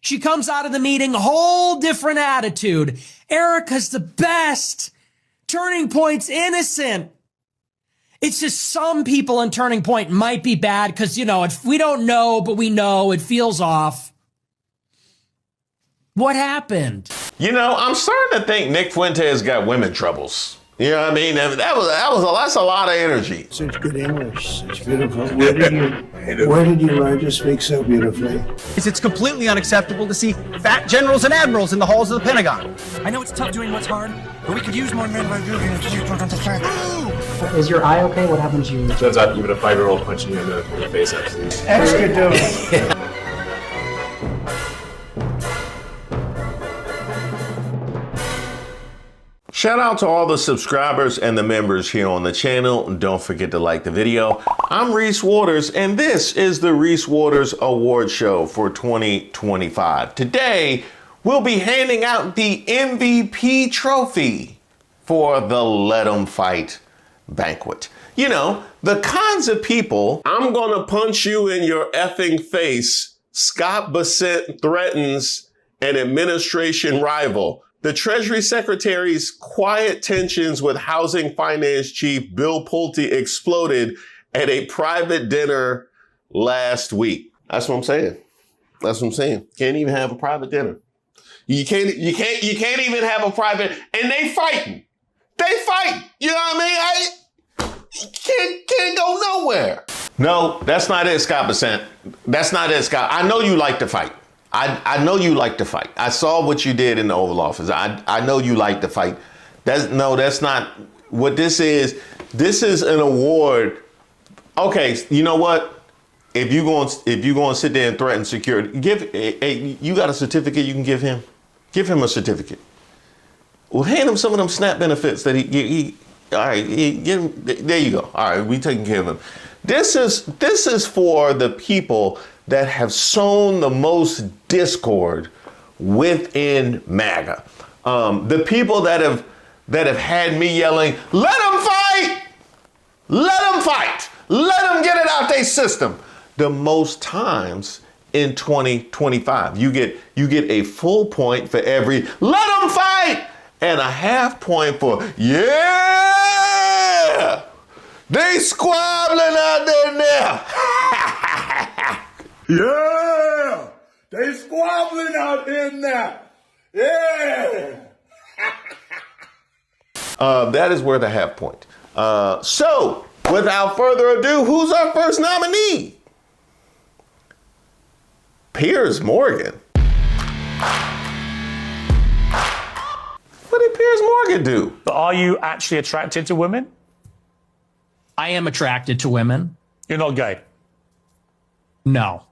She comes out of the meeting, a whole different attitude. Erika's the best. Turning Point's innocent. It's just some people in Turning Point might be bad because, you know, we don't know, but we know it feels off. What happened? You know, I'm starting to think Nick Fuentes got women troubles. You know what I mean? That's a lot of energy. Such good English, such beautiful. Where did you learn to speak so beautifully? It's completely unacceptable to see fat generals and admirals in the halls of the Pentagon. I know it's tough doing what's hard, but we could use more men like you here. Is your eye okay? What happened to you? Turns out even a 5-year-old punching you in the face actually. Extra dope. Shout out to all the subscribers and the members here on the channel. Don't forget to like the video. I'm Reese Waters, and this is the Reese Waters Award Show for 2025. Today, we'll be handing out the MVP trophy for the Let 'Em Fight banquet. You know, the kinds of people, I'm gonna punch you in your effing face, Scott Bessent threatens an administration rival. The Treasury Secretary's quiet tensions with Housing Finance Chief Bill Pulte exploded at a private dinner last week. That's what I'm saying. That's what I'm saying. Can't even have a private dinner. You can't even have a private, and they fighting. They fight. You know what I mean? Can't go nowhere. No, that's not it, Scott Bessent. That's not it, Scott. I know you like to fight. I know you like to fight. I saw what you did in the Oval Office. I know you like to fight. That's not what this is. This is an award. Okay, you know what? If you going to sit there and threaten security, you got a certificate you can give him. Give him a certificate. Well, hand him some of them SNAP benefits that he all right, get him, there you go. All right, we taking care of him. This is for the people that have sown the most discord within MAGA. The people that have had me yelling, let them fight! Let them fight! Let them get it out their system. The most times in 2025. You get a full point for every let them fight and a half point for yeah! They squabbling out there now. Yeah! They squabbling out in there. Yeah! That is worth a half point. So, without further ado, who's our first nominee? Piers Morgan. What did Piers Morgan do? But are you actually attracted to women? I am attracted to women. You're not gay? No.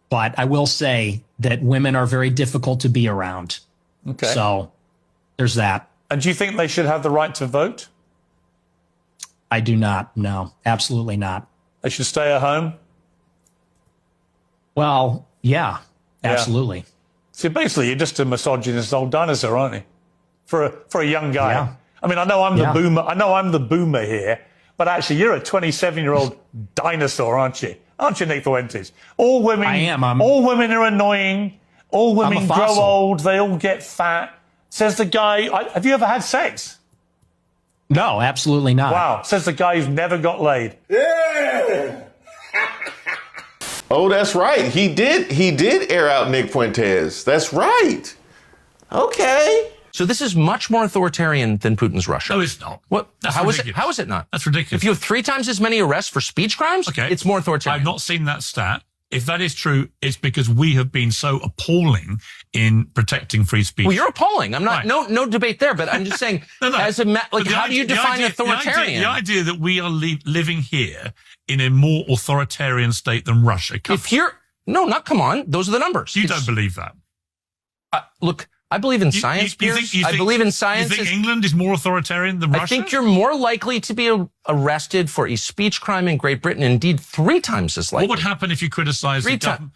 But I will say that women are very difficult to be around. Okay. So there's that. And do you think they should have the right to vote? I do not. No, absolutely not. They should stay at home? Well, yeah, absolutely. Yeah. So basically, you're just a misogynist old dinosaur, aren't you? For a young guy. Yeah. I mean, I know I'm the boomer. I know I'm the boomer here, but actually, you're a 27-year-old dinosaur, aren't you? Aren't you, Nick Fuentes? All women. I am. All women are annoying. All women grow old. They all get fat. Says the guy. Have you ever had sex? No, absolutely not. Wow. Says the guy who's never got laid. Yeah! Oh, that's right. He did air out Nick Fuentes. That's right. Okay. So this is much more authoritarian than Putin's Russia. No, it's not. What? How is it? How is it not? That's ridiculous. If you have 3 times as many arrests for speech crimes, it's more authoritarian. I've not seen that stat. If that is true, it's because we have been so appalling in protecting free speech. Well, you're appalling. I'm not. Right. No debate there. But I'm just saying, as a how do you define authoritarian? The idea that we are living here in a more authoritarian state than Russia. Come on. Those are the numbers. You don't believe that. Look. I believe in science, Piers. I believe in science. You think England is more authoritarian than Russia? I think you're more likely to be arrested for a speech crime in Great Britain, indeed 3 times as likely. What would happen if you criticized the government?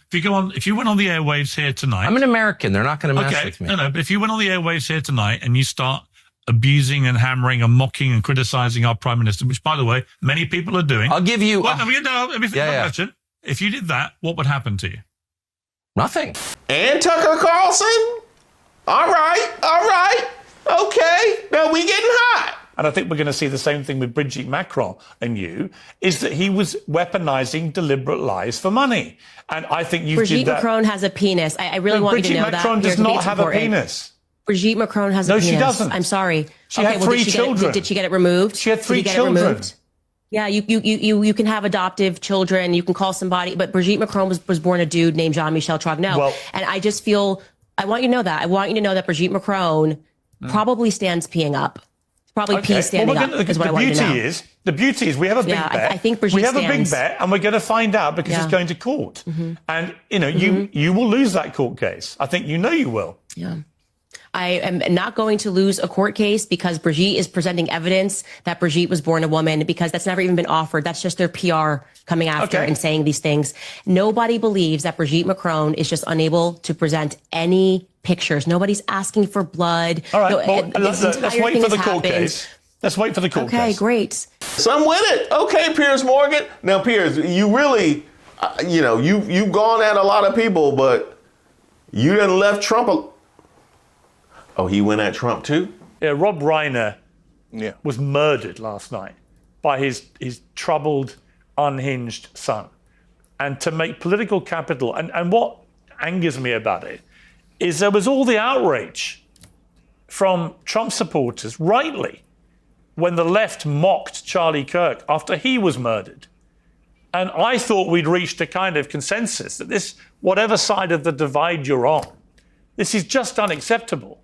If you went on the airwaves here tonight... I'm an American. They're not going to mess with me. No, but if you went on the airwaves here tonight and you start abusing and hammering and mocking and criticizing our Prime Minister, which, by the way, many people are doing... I'll give you... Question. If you did that, what would happen to you? Nothing. And Tucker Carlson? All right. Okay, now we getting hot. And I think we're going to see the same thing with Brigitte Macron and you, is that he was weaponizing deliberate lies for money. And I think you did that. Brigitte Macron has a penis. I really want you to know that. Brigitte Macron does not have a penis. Brigitte Macron has a penis. No, she doesn't. I'm sorry. She had 3 children. Did she get it removed? She had 3 children. Yeah, you can have adoptive children. You can call somebody, but Brigitte Macron was born a dude named Jean-Michel Trogneau. Well, and I just feel, I want you to know that. I want you to know that Brigitte Macron probably stands peeing up. Probably pee standing up is what I want you to know. The beauty is we have a big bet. I think Brigitte we have a big bet, and we're going to find out because it's going to court. And, you will lose that court case. I think you will. Yeah. I am not going to lose a court case because Brigitte is presenting evidence that Brigitte was born a woman, because that's never even been offered. That's just their PR coming after and saying these things. Nobody believes that Brigitte Macron is just unable to present any pictures. Nobody's asking for blood. All right, let's wait for the court case. Let's wait for the court case. Okay, great. So I'm with it. Okay, Piers Morgan. Now, Piers, you really, you've gone at a lot of people, but you done left Trump. Oh, he went at Trump too? Yeah, Rob Reiner was murdered last night by his troubled, unhinged son. And to make political capital, and what angers me about it is there was all the outrage from Trump supporters, rightly, when the left mocked Charlie Kirk after he was murdered. And I thought we'd reached a kind of consensus that this, whatever side of the divide you're on, this is just unacceptable.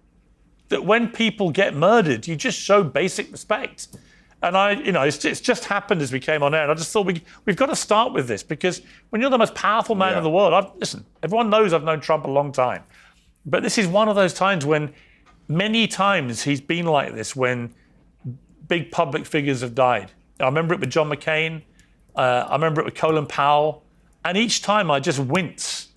That when people get murdered, you just show basic respect. And it's just happened as we came on air. And I just thought we've got to start with this, because when you're the most powerful man in the world, listen, everyone knows I've known Trump a long time. But this is one of those times when many times he's been like this when big public figures have died. I remember it with John McCain. I remember it with Colin Powell. And each time I just wince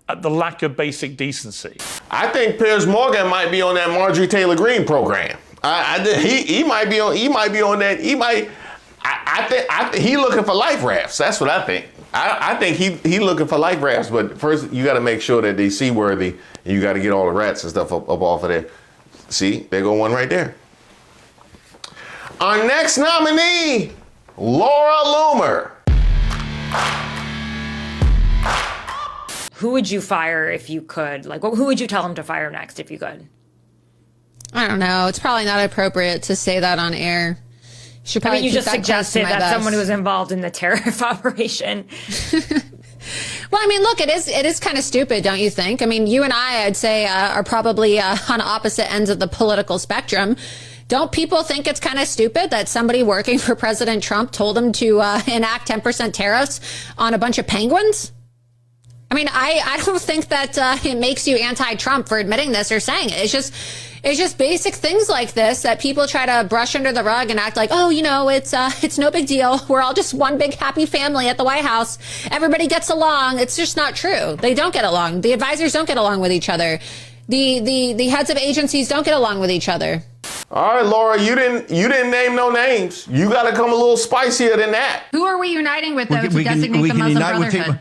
at the lack of basic decency. I think Piers Morgan might be on that Marjorie Taylor Greene program. He might be on. He might be on that. I think he looking for life rafts. That's what I think. I think he looking for life rafts. But first, you got to make sure that they seaworthy. And you got to get all the rats and stuff up off of there. See, there go one right there. Our next nominee, Laura Loomer. Who would you fire if you could? Like, who would you tell him to fire next if you could? I don't know. It's probably not appropriate to say that on air. You just suggested that someone who was involved in the tariff operation. Well, I mean, look, it is kind of stupid, don't you think? I mean, you and I'd say, are probably on opposite ends of the political spectrum. Don't people think it's kind of stupid that somebody working for President Trump told him to enact 10% tariffs on a bunch of penguins? I mean, I don't think that it makes you anti-Trump for admitting this or saying it. It's just basic things like this that people try to brush under the rug and act like, oh, it's no big deal. We're all just one big happy family at the White House. Everybody gets along. It's just not true. They don't get along. The advisors don't get along with each other. The heads of agencies don't get along with each other. All right, Laura, you didn't name no names. You got to come a little spicier than that. Who are we uniting with, though, to designate the Muslim Brotherhood?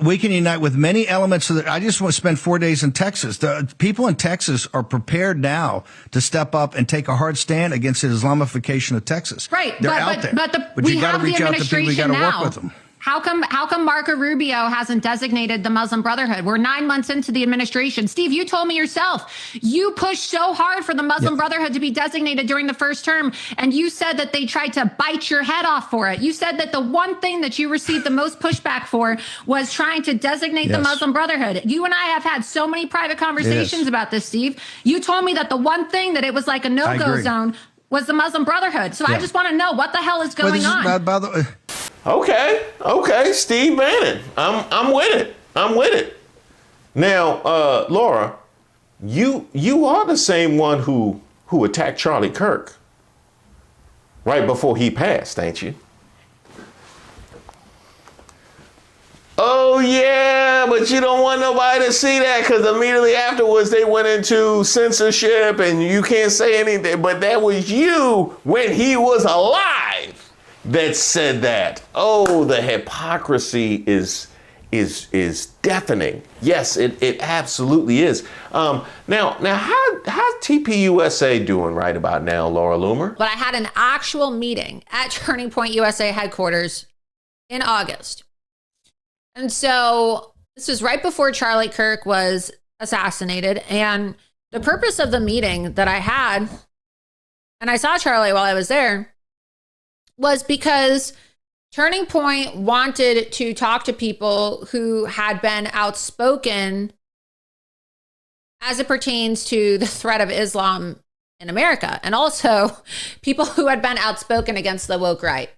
We can unite with many elements of the. I just want to spend 4 days in Texas. The people in Texas are prepared now to step up and take a hard stand against the Islamification of Texas. Right, they're out there. But you got to reach out to people. You got to work with them. How come Marco Rubio hasn't designated the Muslim Brotherhood? We're 9 months into the administration. Steve, you told me yourself, you pushed so hard for the Muslim Brotherhood to be designated during the first term, and you said that they tried to bite your head off for it. You said that the one thing that you received the most pushback for was trying to designate the Muslim Brotherhood. You and I have had so many private conversations about this, Steve. You told me that the one thing that it was like a no-go zone was the Muslim Brotherhood. So I just want to know what the hell is going on. Okay, Steve Bannon. I'm with it. Now, Laura, you are the same one who attacked Charlie Kirk right before he passed, ain't you? Oh yeah, but you don't want nobody to see that because immediately afterwards they went into censorship and you can't say anything. But that was you when he was alive that said that. Oh, the hypocrisy is is deafening. Yes, it absolutely is. Now how's TPUSA doing right about now, Laura Loomer? But I had an actual meeting at Turning Point USA headquarters in August. And so this was right before Charlie Kirk was assassinated. And the purpose of the meeting that I had, and I saw Charlie while I was there, was because Turning Point wanted to talk to people who had been outspoken as it pertains to the threat of Islam in America, and also people who had been outspoken against the woke right.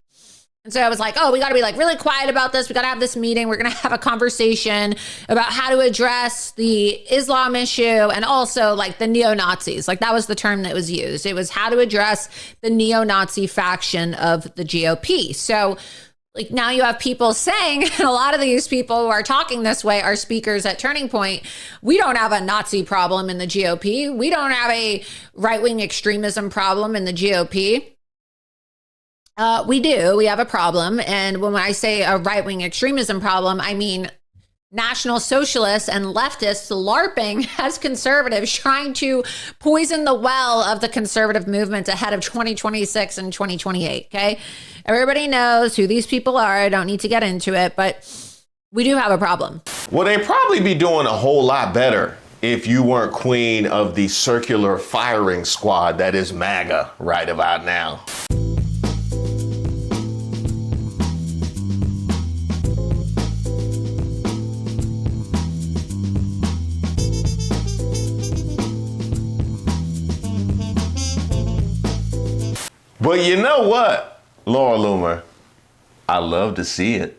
And so I was like, oh, we got to be like really quiet about this. We got to have this meeting. We're going to have a conversation about how to address the Islam issue and also like the neo-Nazis. Like that was the term that was used. It was how to address the neo-Nazi faction of the GOP. So like now you have people saying, and a lot of these people who are talking this way are speakers at Turning Point. We don't have a Nazi problem in the GOP. We don't have a right-wing extremism problem in the GOP. We do. We have a problem. And when I say a right-wing extremism problem, I mean National Socialists and leftists LARPing as conservatives, trying to poison the well of the conservative movement ahead of 2026 and 2028. Okay. Everybody knows who these people are. I don't need to get into it, but we do have a problem. Well, they'd probably be doing a whole lot better if you weren't queen of the circular firing squad that is MAGA right about now. But you know what, Laura Loomer? I love to see it.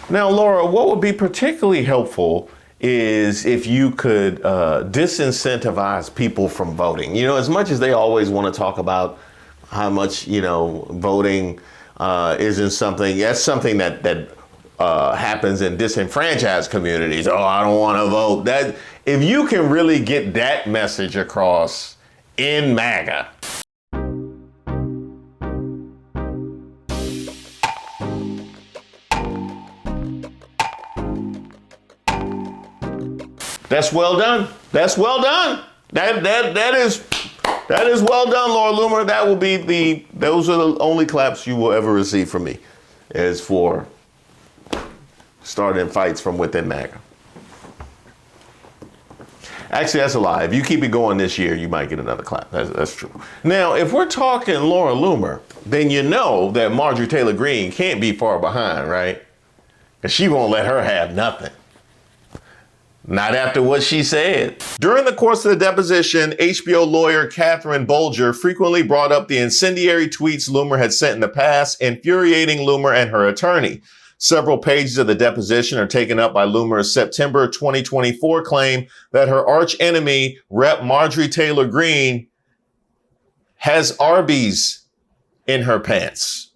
Now, Laura, what would be particularly helpful is if you could disincentivize people from voting. You know, as much as they always want to talk about how much, voting isn't something, that's something that happens in disenfranchised communities. Oh, I don't want to vote. That if you can really get that message across in MAGA. That's well done. That's well done. That is well done, Laura Loomer. That will be those are the only claps you will ever receive from me, as for starting fights from within MAGA. Actually, that's a lie. If you keep it going this year, you might get another clap. That's true. Now, if we're talking Laura Loomer, then you know that Marjorie Taylor Greene can't be far behind, right? Because she won't let her have nothing. Not after what she said. During the course of the deposition, HBO lawyer Catherine Bolger frequently brought up the incendiary tweets Loomer had sent in the past, infuriating Loomer and her attorney. Several pages of the deposition are taken up by Loomer's September 2024 claim that her archenemy, Rep. Marjorie Taylor Greene, has Arby's in her pants.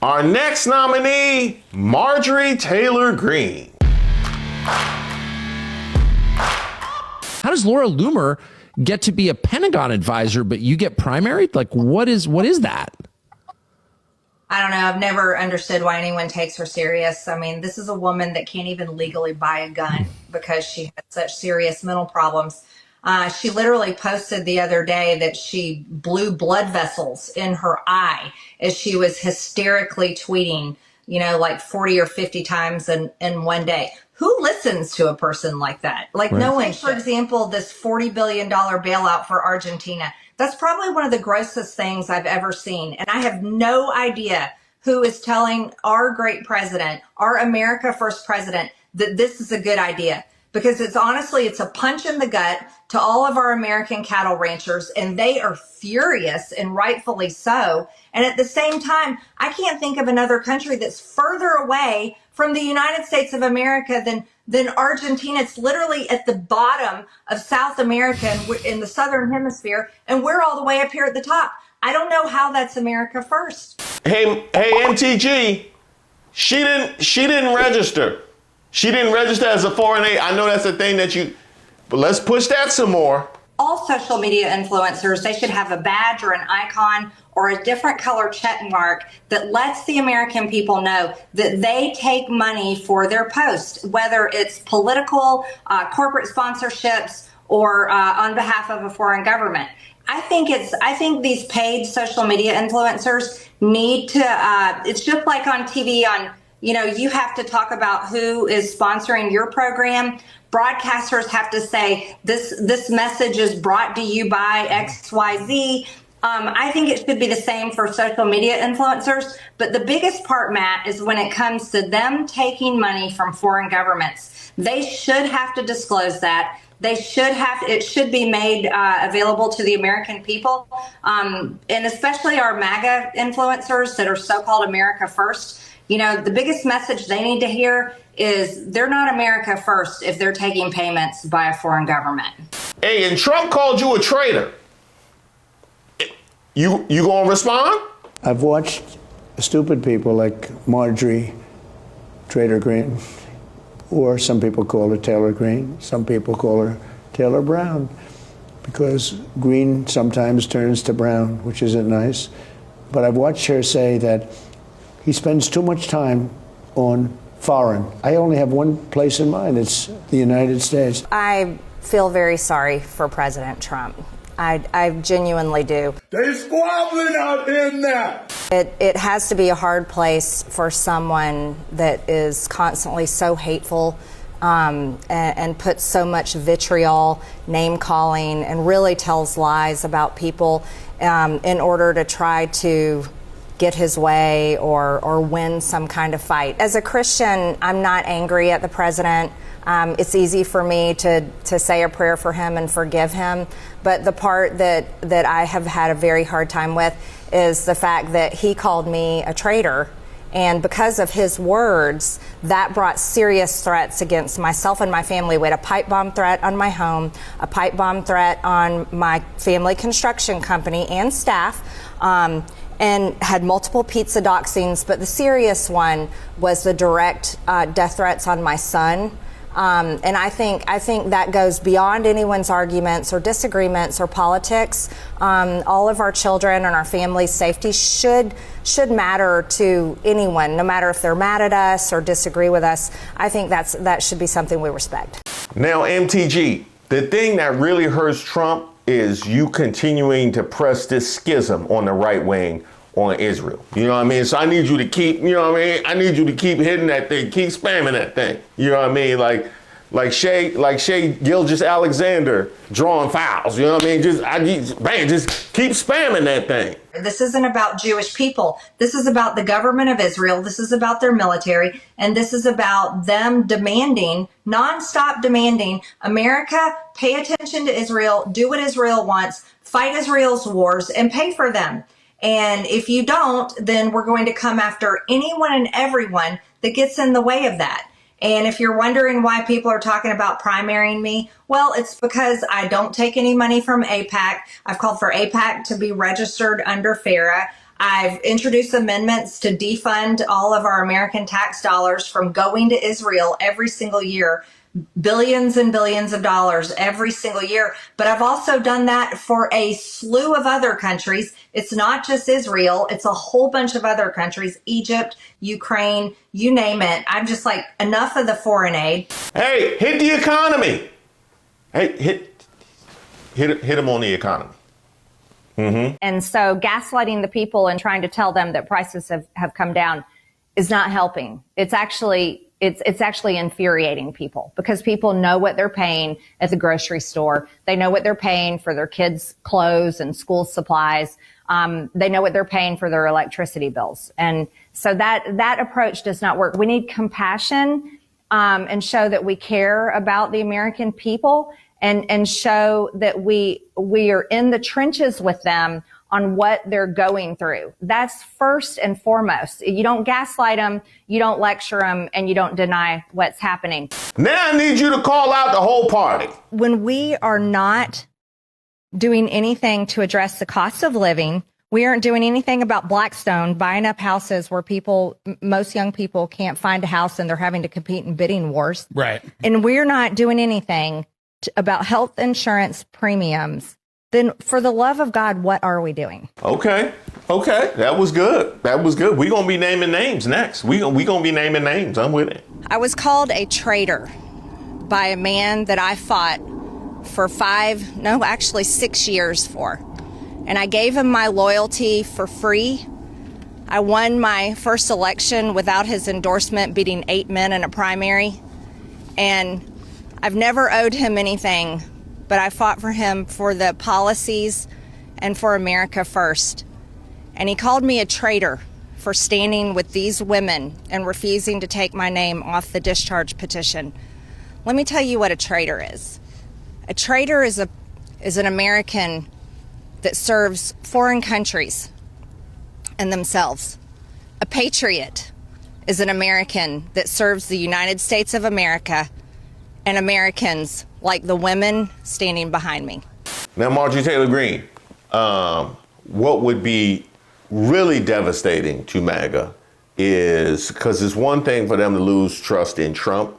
Our next nominee, Marjorie Taylor Greene. How does Laura Loomer get to be a Pentagon advisor, but you get primaried? Like, what is that? I don't know. I've never understood why anyone takes her serious. I mean, this is a woman that can't even legally buy a gun because she had such serious mental problems. She literally posted the other day that she blew blood vessels in her eye as she was hysterically tweeting, like 40 or 50 times in one day. Who listens to a person like that? Like right. No one. For example, this $40 billion bailout for Argentina. That's probably one of the grossest things I've ever seen. And I have no idea who is telling our great president, our America First president, that this is a good idea. Because it's a punch in the gut to all of our American cattle ranchers, and they are furious, and rightfully so. And at the same time, I can't think of another country that's further away from the United States of America than Argentina. It's literally at the bottom of South America in the Southern Hemisphere, and we're all the way up here at the top. I don't know how that's America First. Hey, MTG, she didn't register. She didn't register as a foreign aid. I know that's a thing that you, but let's push that some more. All social media influencers, they should have a badge or an icon or a different color check mark that lets the American people know that they take money for their posts, whether it's political, corporate sponsorships, or on behalf of a foreign government. I think these paid social media influencers need to, it's just like on TV you have to talk about who is sponsoring your program. Broadcasters have to say this message is brought to you by XYZ. I think it should be the same for social media influencers. But the biggest part, Matt, is when it comes to them taking money from foreign governments. They should have to disclose that. It should be made available to the American people, and especially our MAGA influencers that are so-called America First. The biggest message they need to hear is they're not America first if they're taking payments by a foreign government. Hey, and Trump called you a traitor. You gonna respond? I've watched stupid people like Marjorie Taylor Greene, or some people call her Taylor Greene, some people call her Taylor Brown, because green sometimes turns to brown, which isn't nice. But I've watched her say that he spends too much time on foreign. I only have one place in mind. It's the United States. I feel very sorry for President Trump. I genuinely do. They squabbling out in there. It has to be a hard place for someone that is constantly so hateful and puts so much vitriol, name calling, and really tells lies about people in order to try to get his way or win some kind of fight. As a Christian, I'm not angry at the president. It's easy for me to say a prayer for him and forgive him. But the part that I have had a very hard time with is the fact that he called me a traitor. And because of his words, that brought serious threats against myself and my family. We had a pipe bomb threat on my home, a pipe bomb threat on my family construction company and staff, and had multiple pizza doxings. But the serious one was the direct death threats on my son. And I think that goes beyond anyone's arguments or disagreements or politics. All of our children and our families' safety should matter to anyone, no matter if they're mad at us or disagree with us. I think that should be something we respect. Now, MTG, the thing that really hurts Trump is you continuing to press this schism on the right wing on Israel. You know what I mean? So I need you to keep, I need you to keep hitting that thing, keep spamming that thing. You know what I mean? Like Shea Gilgeous-Alexander drawing fouls. You know what I mean? Just keep spamming that thing. This isn't about Jewish people. This is about the government of Israel. This is about their military. And this is about them nonstop demanding, America, pay attention to Israel, do what Israel wants, fight Israel's wars, and pay for them. And if you don't, then we're going to come after anyone and everyone that gets in the way of that. And if you're wondering why people are talking about primarying me, well, it's because I don't take any money from AIPAC. I've called for AIPAC to be registered under FARA. I've introduced amendments to defund all of our American tax dollars from going to Israel every single year. Billions and billions of dollars every single year. But I've also done that for a slew of other countries. It's not just Israel. It's a whole bunch of other countries, Egypt, Ukraine, you name it. I'm just like, enough of the foreign aid. Hey, hit the economy. Hey, hit him on the economy. Mm-hmm. And so gaslighting the people and trying to tell them that prices have come down is not helping. It's actually infuriating people, because people know what they're paying at the grocery store. They know what they're paying for their kids' clothes and school supplies. They know what they're paying for their electricity bills. And so that approach does not work. We need compassion, and show that we care about the American people, and show that we are in the trenches with them on what they're going through. That's first and foremost. You don't gaslight them, you don't lecture them, and you don't deny what's happening. Now I need you to call out the whole party. When we are not doing anything to address the cost of living, We aren't doing anything about Blackstone buying up houses where most young people can't find a house and they're having to compete in bidding wars. Right. And we're not doing anything about health insurance premiums. Then for the love of God, what are we doing? Okay. That was good. We're going to be naming names next. We going to be naming names. I'm with it. I was called a traitor by a man that I fought for 6 years for. And I gave him my loyalty for free. I won my first election without his endorsement, beating 8 men in a primary. And I've never owed him anything, but I fought for him for the policies and for America first. And he called me a traitor for standing with these women and refusing to take my name off the discharge petition. Let me tell you what a traitor is. A traitor is an American that serves foreign countries and themselves. A patriot is an American that serves the United States of America and Americans like the women standing behind me. Now, Marjorie Taylor Greene, what would be really devastating to MAGA is, because it's one thing for them to lose trust in Trump,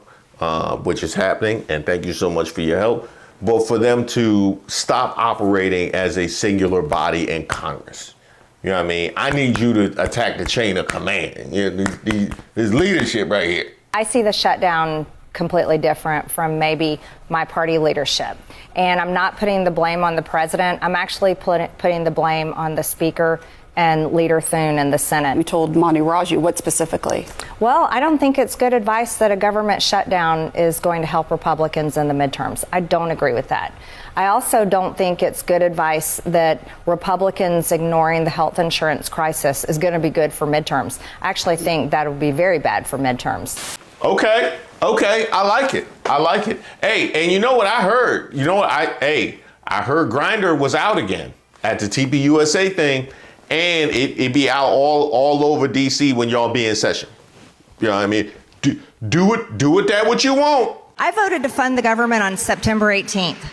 which is happening, and thank you so much for your help, but for them to stop operating as a singular body in Congress. You know what I mean? I need you to attack the chain of command. You know, this leadership right here. I see the shutdown completely different from maybe my party leadership. And I'm not putting the blame on the president. I'm actually putting the blame on the speaker and Leader Thune in the Senate. You told Mani Raju, what specifically? Well, I don't think it's good advice that a government shutdown is going to help Republicans in the midterms. I don't agree with that. I also don't think it's good advice that Republicans ignoring the health insurance crisis is going to be good for midterms. I actually think that would be very bad for midterms. Okay, I like it. Hey, and you know what I heard? I heard Grindr was out again at the TPUSA thing. And it be out all over DC when y'all be in session. You know what I mean? Do it that what you want. I voted to fund the government on September 18th.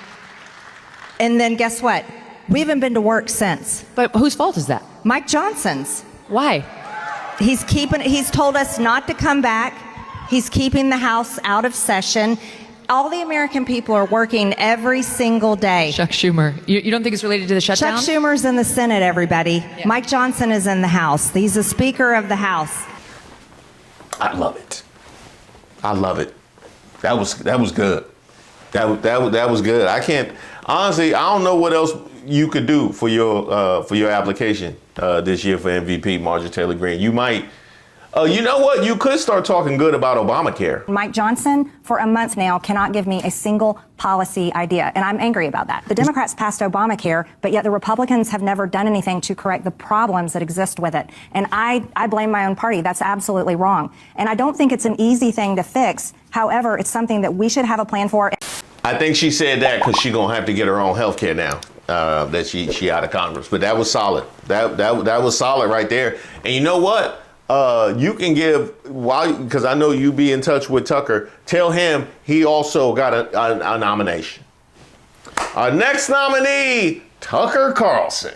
And then guess what? We haven't been to work since. But whose fault is that? Mike Johnson's. Why? He's told us not to come back. He's keeping the House out of session. All the American people are working every single day. Chuck Schumer. You don't think it's related to the shutdown? Chuck Schumer's in the Senate, everybody. Yeah. Mike Johnson is in the House. He's the Speaker of the House. I love it. That was good. That was good. I can't, honestly, I don't know what else you could do for your application this year for MVP, Marjorie Taylor Greene. You might. You know what? You could start talking good about Obamacare. Mike Johnson, for a month now, cannot give me a single policy idea, and I'm angry about that. The Democrats passed Obamacare, but yet the Republicans have never done anything to correct the problems that exist with it. And I blame my own party. That's absolutely wrong. And I don't think it's an easy thing to fix. However, it's something that we should have a plan for. I think she said that because she's going to have to get her own health care now. That she out of Congress. But that was solid. That was solid right there. And you know what? You can give, because I know you be in touch with Tucker, tell him he also got a nomination. Our next nominee, Tucker Carlson.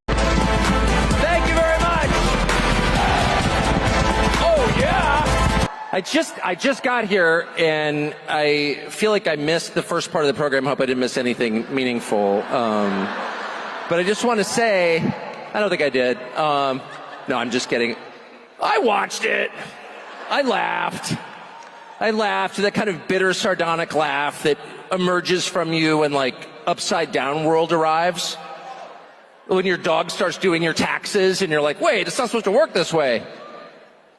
Thank you very much. Oh, yeah. I just got here, and I feel like I missed the first part of the program. Hope I didn't miss anything meaningful. But I just want to say, I don't think I did. No, I'm just kidding. I watched it. I laughed. That kind of bitter, sardonic laugh that emerges from you when, like, Upside Down World arrives. When your dog starts doing your taxes and you're like, wait, it's not supposed to work this way.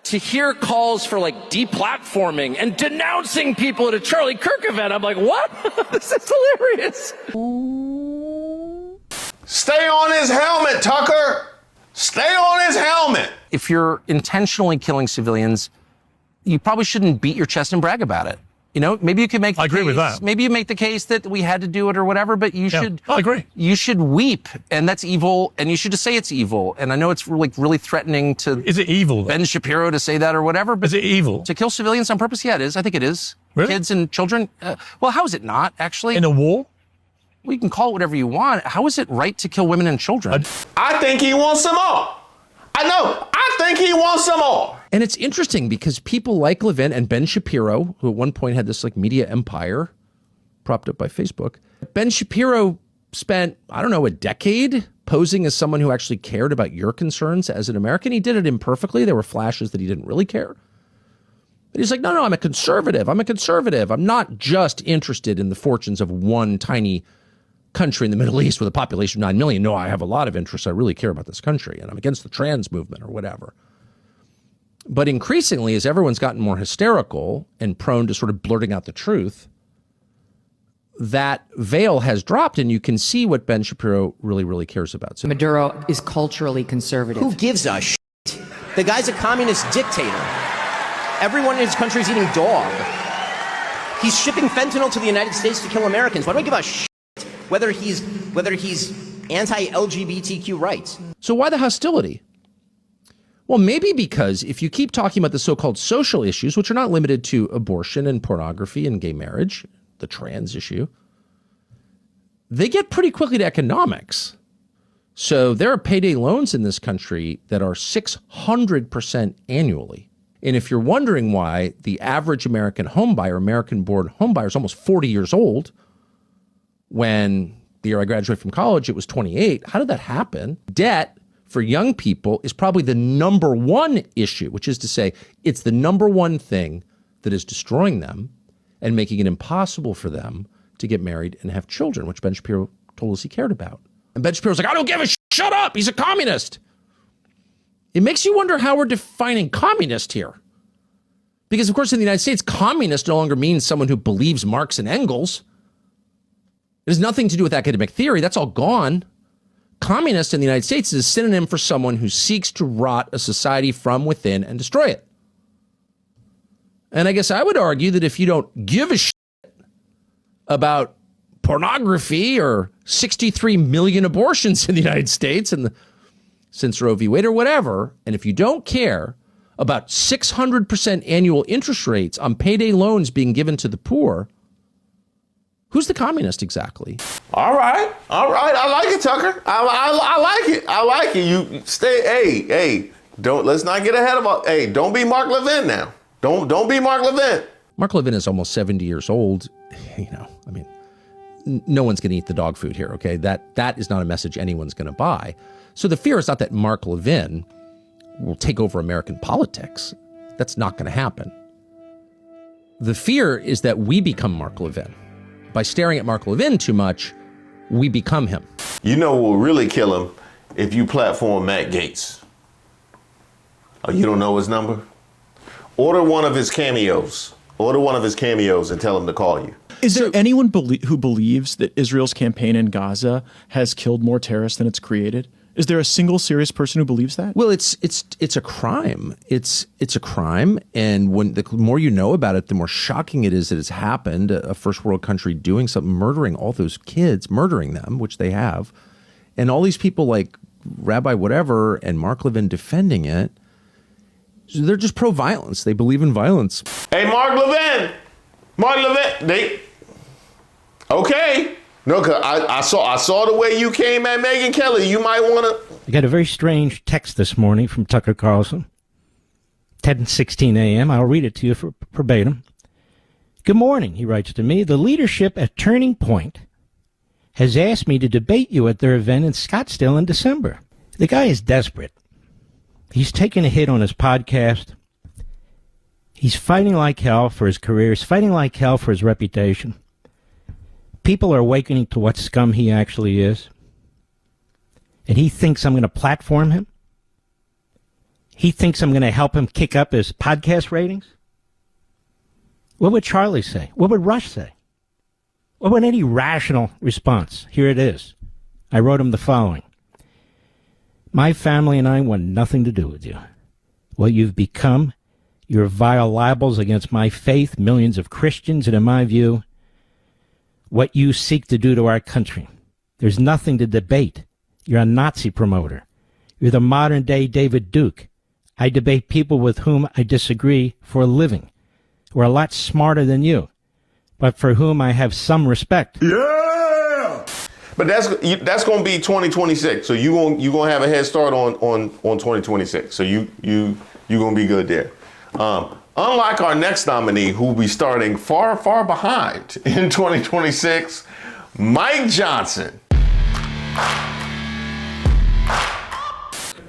To hear calls for, like, deplatforming and denouncing people at a Charlie Kirk event, I'm like, what? This is hilarious. Stay on his helmet, Tucker. Stay on his helmet. If you're intentionally killing civilians, you probably shouldn't beat your chest and brag about it. You know, maybe you could make the case, with that. Maybe you make the case that we had to do it or whatever, but you should. I agree. You should weep, and that's evil, and you should just say it's evil. And I know it's really threatening to. Is it evil? Ben Shapiro to say that or whatever. But is it evil to kill civilians on purpose? Yeah, it is. I think it is. Really? Kids and children. Well, how is it not actually? In a war? Well, you can call it whatever you want. How is it right to kill women and children? I think he wants some more. I know. I think he wants some more. And it's interesting because people like Levin and Ben Shapiro, who at one point had this like media empire propped up by Facebook. Ben Shapiro spent, I don't know, a decade posing as someone who actually cared about your concerns as an American. He did it imperfectly. There were flashes that he didn't really care. But he's like, no, I'm a conservative. I'm a conservative. I'm not just interested in the fortunes of one tiny country in the Middle East with a population of 9 million. No, I have a lot of interests. I really care about this country, and I'm against the trans movement or whatever. But increasingly, as everyone's gotten more hysterical and prone to sort of blurting out the truth, that veil has dropped, and you can see what Ben Shapiro really, really cares about. So Maduro is culturally conservative. Who gives a shit? The guy's a communist dictator. Everyone in his country is eating dog. He's shipping fentanyl to the United States to kill Americans. Why do I give a shit whether he's anti-LGBTQ rights? So why the hostility? Well, maybe because if you keep talking about the so-called social issues, which are not limited to abortion and pornography and gay marriage, the trans issue, they get pretty quickly to economics. So there are payday loans in this country that are 600% annually. And if you're wondering why the average American homebuyer, American-born homebuyer, is almost 40 years old, when the year I graduated from college, it was 28. How did that happen? Debt for young people is probably the number one issue, which is to say it's the number one thing that is destroying them and making it impossible for them to get married and have children, which Ben Shapiro told us he cared about. And Ben Shapiro's like, I don't give a shut up. He's a communist. It makes you wonder how we're defining communist here. Because, of course, in the United States, communist no longer means someone who believes Marx and Engels. It has nothing to do with academic theory. That's all gone. Communist in the United States is a synonym for someone who seeks to rot a society from within and destroy it. And I guess I would argue that if you don't give a shit about pornography or 63 million abortions in the United States and since Roe v. Wade or whatever, and if you don't care about 600% annual interest rates on payday loans being given to the poor, who's the communist exactly? All right. I like it, Tucker. I like it. I like it. You stay. Hey. Let's not get ahead of. Hey, don't be Mark Levin now. Don't be Mark Levin. Mark Levin is almost 70 years old. No one's going to eat the dog food here. Okay, that is not a message anyone's going to buy. So the fear is not that Mark Levin will take over American politics. That's not going to happen. The fear is that we become Mark Levin. By staring at Mark Levin too much, we become him. You know what will really kill him? If you platform Matt Gaetz. Oh, you don't know his number? Order one of his cameos. And tell him to call you. Is there anyone who believes that Israel's campaign in Gaza has killed more terrorists than it's created? Is there a single serious person who believes that? Well, it's a crime. It's a crime, and when the more you know about it, the more shocking it is that it's happened. A first world country doing something, murdering all those kids, murdering them, which they have, and all these people like Rabbi whatever and Mark Levin defending it. They're just pro-violence. They believe in violence. Hey, Mark Levin, okay. No, cause I saw the way you came at Megyn Kelly. You might want to. I got a very strange text this morning from Tucker Carlson. 10:16 a.m. I'll read it to you for verbatim. Good morning, he writes to me. The leadership at Turning Point has asked me to debate you at their event in Scottsdale in December. The guy is desperate. He's taken a hit on his podcast. He's fighting like hell for his career. He's fighting like hell for his reputation. People are awakening to what scum he actually is. And he thinks I'm going to platform him. He thinks I'm going to help him kick up his podcast ratings. What would Charlie say? What would Rush say? What would any rational response? Here it is. I wrote him the following. My family and I want nothing to do with you. What you've become, your vile libels against my faith, millions of Christians, and in my view, what you seek to do to our country. There's nothing to debate. You're a Nazi promoter. You're the modern-day David Duke. I debate people with whom I disagree for a living, who are a lot smarter than you, but for whom I have some respect. Yeah! But that's going to be 2026. So you going to have a head start on 2026. So you going to be good there. Unlike our next nominee, who will be starting far, far behind in 2026, Mike Johnson.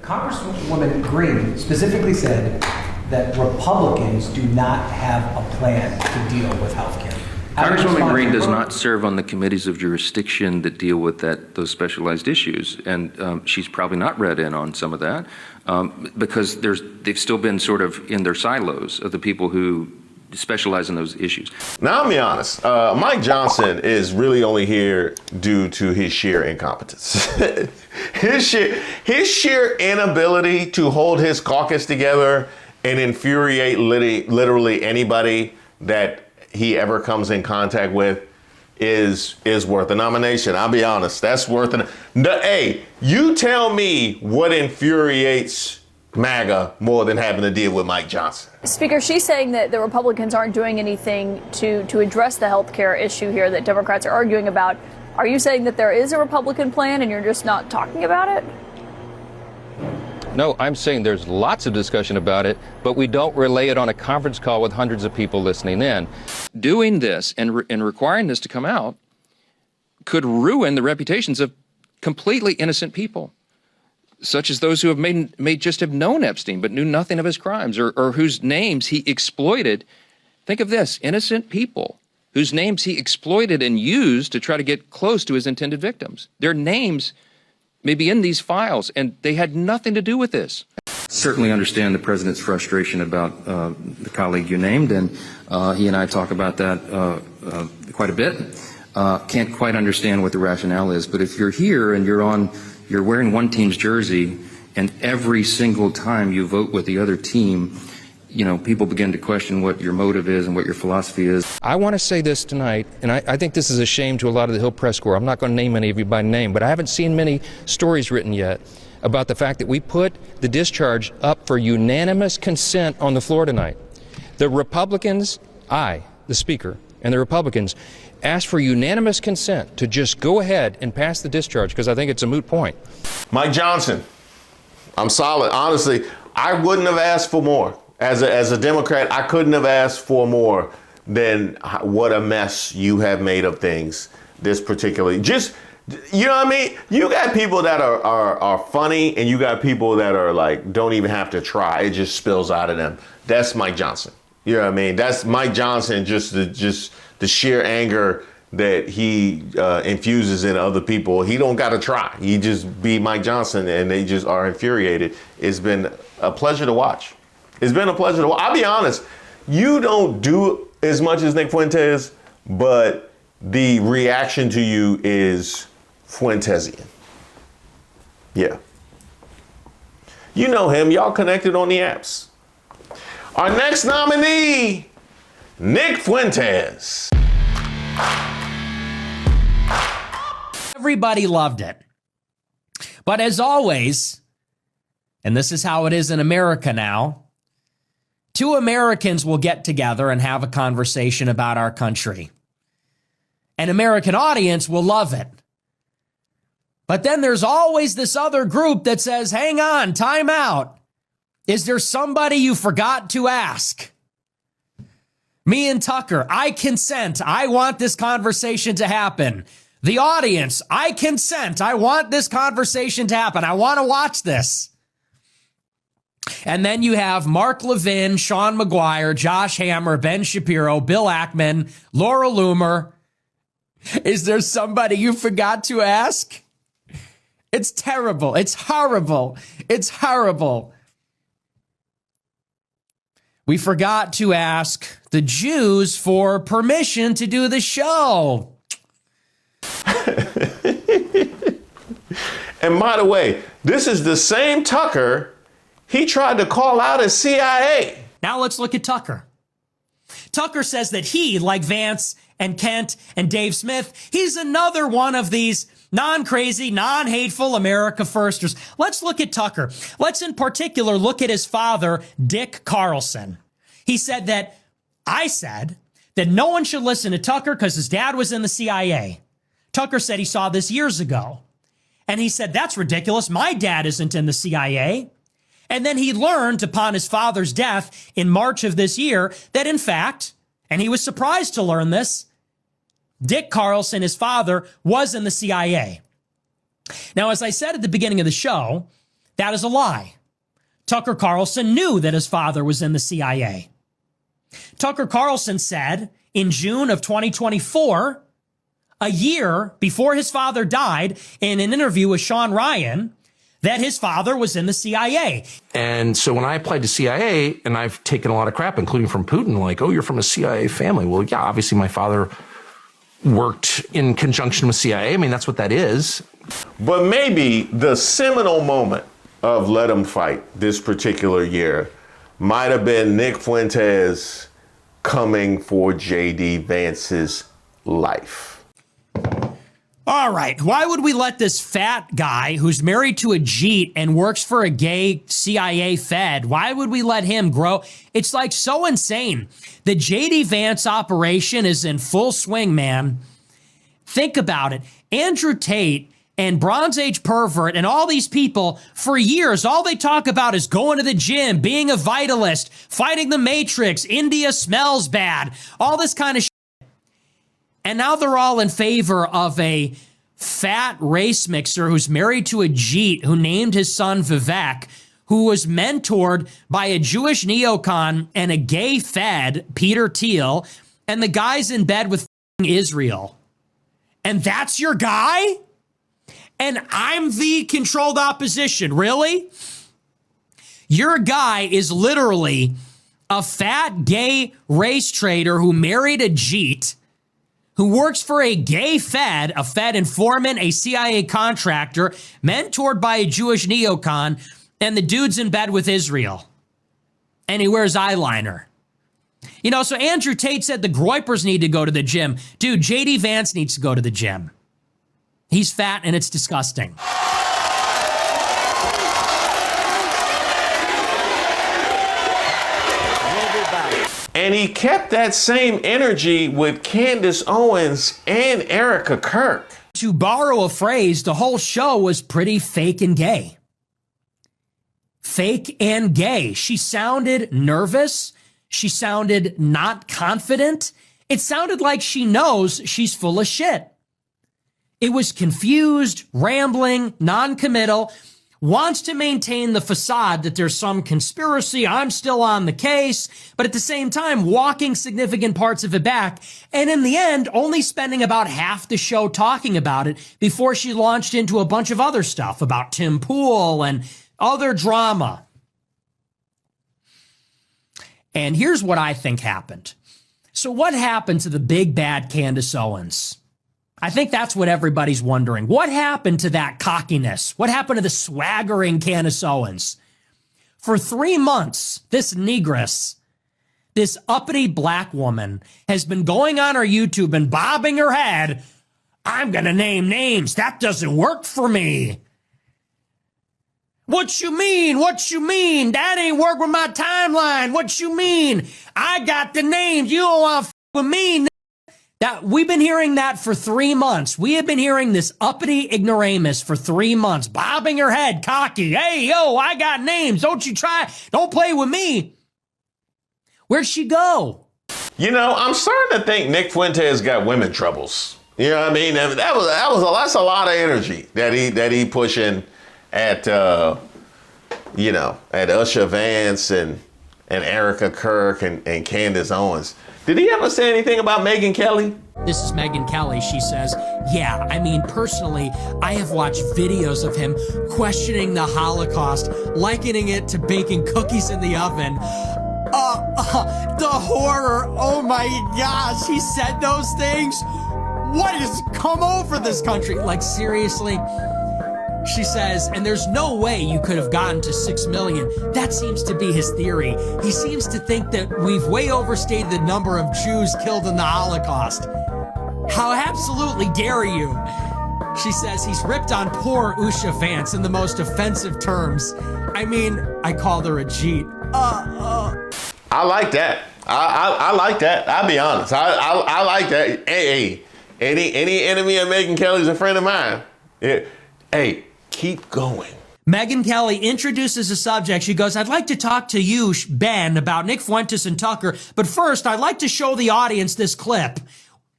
Congresswoman Greene specifically said that Republicans do not have a plan to deal with health care. Congresswoman Greene does not serve on the committees of jurisdiction that deal with those specialized issues, and she's probably not read in on some of that because they've still been sort of in their silos of the people who specialize in those issues. Now, I'll be honest, Mike Johnson is really only here due to his sheer incompetence. his sheer inability to hold his caucus together and infuriate literally anybody that he ever comes in contact with is worth a nomination. I'll be honest, that's worth it. Hey, you tell me what infuriates MAGA more than having to deal with Mike Johnson. Speaker, she's saying that the Republicans aren't doing anything to address the health care issue here that Democrats are arguing about. Are you saying that there is a Republican plan and you're just not talking about it? No, I'm saying there's lots of discussion about it, but we don't relay it on a conference call with hundreds of people listening in. Doing this and requiring this to come out could ruin the reputations of completely innocent people, such as those who have may just have known Epstein but knew nothing of his crimes, or whose names he exploited. Think of this, innocent people whose names he exploited and used to try to get close to his intended victims. Their names may be in these files, and they had nothing to do with this. Certainly understand the president's frustration about the colleague you named, and he and I talk about that quite a bit. Can't quite understand what the rationale is, but if you're here and you're wearing one team's jersey, and every single time you vote with the other team, people begin to question what your motive is and what your philosophy is. I want to say this tonight, and I think this is a shame to a lot of the Hill Press Corps. I'm not going to name any of you by name, but I haven't seen many stories written yet about the fact that we put the discharge up for unanimous consent on the floor tonight. The Republicans, the Speaker, and the Republicans asked for unanimous consent to just go ahead and pass the discharge because I think it's a moot point. Mike Johnson, I'm solid. Honestly, I wouldn't have asked for more. As a Democrat, I couldn't have asked for more than what a mess you have made of things. This particularly, just, you know what I mean? You got people that are funny, and you got people that are like, don't even have to try. It just spills out of them. That's Mike Johnson. You know what I mean? That's Mike Johnson, just the sheer anger that he infuses in other people. He don't got to try. He just be Mike Johnson, and they just are infuriated. It's been a pleasure to watch. It's been a pleasure to watch. I'll be honest, you don't do as much as Nick Fuentes, but the reaction to you is Fuentesian. Yeah. You know him. Y'all connected on the apps. Our next nominee, Nick Fuentes. Everybody loved it. But as always, and this is how it is in America now, two Americans will get together and have a conversation about our country. An American audience will love it. But then there's always this other group that says, hang on, time out. Is there somebody you forgot to ask? Me and Tucker, I consent. I want this conversation to happen. The audience, I consent. I want this conversation to happen. I want to watch this. And then you have Mark Levin, Sean McGuire, Josh Hammer, Ben Shapiro, Bill Ackman, Laura Loomer. Is there somebody you forgot to ask? It's terrible. It's horrible. It's horrible. We forgot to ask the Jews for permission to do the show. And by the way, this is the same Tucker he tried to call out as CIA. Now let's look at Tucker. Tucker says that he, like Vance and Kent and Dave Smith, he's another one of these non-crazy, non-hateful America firsters. Let's look at Tucker. Let's in particular look at his father, Dick Carlson. He said I said that no one should listen to Tucker because his dad was in the CIA. Tucker said he saw this years ago. And he said, that's ridiculous. My dad isn't in the CIA. And then he learned upon his father's death in March of this year that in fact, and he was surprised to learn this, Dick Carlson, his father, was in the CIA. Now, as I said at the beginning of the show, that is a lie. Tucker Carlson knew that his father was in the CIA. Tucker Carlson said in June of 2024, a year before his father died, in an interview with Sean Ryan, that his father was in the CIA. And so when I applied to CIA, and I've taken a lot of crap, including from Putin, like, oh, you're from a CIA family. Well, yeah, obviously my father worked in conjunction with CIA. I mean, that's what that is. But maybe the seminal moment of Let 'Em Fight this particular year might have been Nick Fuentes coming for J.D. Vance's life. All right. Why would we let this fat guy who's married to a Jeet and works for a gay CIA Fed, why would we let him grow? It's like so insane. The J.D. Vance operation is in full swing, man. Think about it. Andrew Tate and Bronze Age pervert and all these people for years, all they talk about is going to the gym, being a vitalist, fighting the Matrix, India smells bad, all this kind of shit. And now they're all in favor of a fat race mixer who's married to a Jeet who named his son Vivek, who was mentored by a Jewish neocon and a gay Fed, Peter Thiel, and the guy's in bed with Israel. And that's your guy? And I'm the controlled opposition, really? Your guy is literally a fat gay race trader who married a Jeet, who works for a gay Fed, a Fed informant, a CIA contractor, mentored by a Jewish neocon, and the dude's in bed with Israel. And he wears eyeliner. You know, so Andrew Tate said the Groypers need to go to the gym. Dude, J.D. Vance needs to go to the gym. He's fat and it's disgusting. And he kept that same energy with Candace Owens and Erika Kirk. To borrow a phrase, the whole show was pretty fake and gay. Fake and gay. She sounded nervous. She sounded not confident. It sounded like she knows she's full of shit. It was confused, rambling, non-committal, wants to maintain the facade that there's some conspiracy, I'm still on the case, but at the same time, walking significant parts of it back, and in the end, only spending about half the show talking about it before she launched into a bunch of other stuff about Tim Pool and other drama. And here's what I think happened. So what happened to the big bad Candace Owens? I think that's what everybody's wondering. What happened to that cockiness? What happened to the swaggering Candace Owens? For 3 months, this negress, this uppity black woman, has been going on her YouTube and bobbing her head. I'm going to name names. That doesn't work for me. What you mean? What you mean? That ain't work with my timeline. What you mean? I got the names. You don't want to f with me. That we've been hearing that for 3 months. We have been hearing this uppity ignoramus for 3 months, bobbing her head, cocky. Hey, yo, I got names. Don't you try. Don't play with me. Where'd she go? You know, I'm starting to think Nick Fuentes got women troubles. You know what I mean? That's a lot of energy that he pushing at at Usher Vance and Erika Kirk and Candace Owens. Did he ever say anything about Megyn Kelly? This is Megyn Kelly. She says, yeah, I mean, personally, I have watched videos of him questioning the Holocaust, likening it to baking cookies in the oven. The horror. Oh my gosh, he said those things. What has come over this country? Like, seriously? She says, and there's no way you could have gotten to 6 million. That seems to be his theory. He seems to think that we've way overstated the number of Jews killed in the Holocaust. How absolutely dare you? She says he's ripped on poor Usha Vance in the most offensive terms. I mean, I called her a Jeet. I like that. I like that. I'll be honest. I like that. Hey, Any enemy of Megyn Kelly's a friend of mine. Hey, keep going. Megyn Kelly introduces a subject. She goes, I'd like to talk to you, Ben, about Nick Fuentes and Tucker. But first, I'd like to show the audience this clip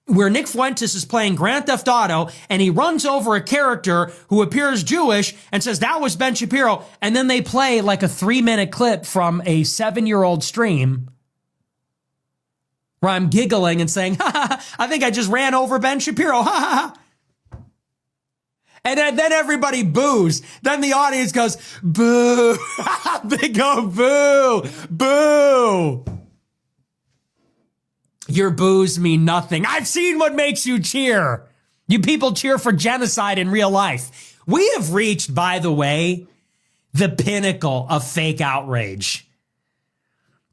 where Nick Fuentes is playing Grand Theft Auto and he runs over a character who appears Jewish and says, that was Ben Shapiro. And then they play like a 3-minute clip from a 7-year-old stream where I'm giggling and saying, ha ha, ha, I think I just ran over Ben Shapiro. Ha ha ha. And then everybody boos. Then the audience goes, boo. They go, boo, boo. Your boos mean nothing. I've seen what makes you cheer. You people cheer for genocide in real life. We have reached, by the way, the pinnacle of fake outrage.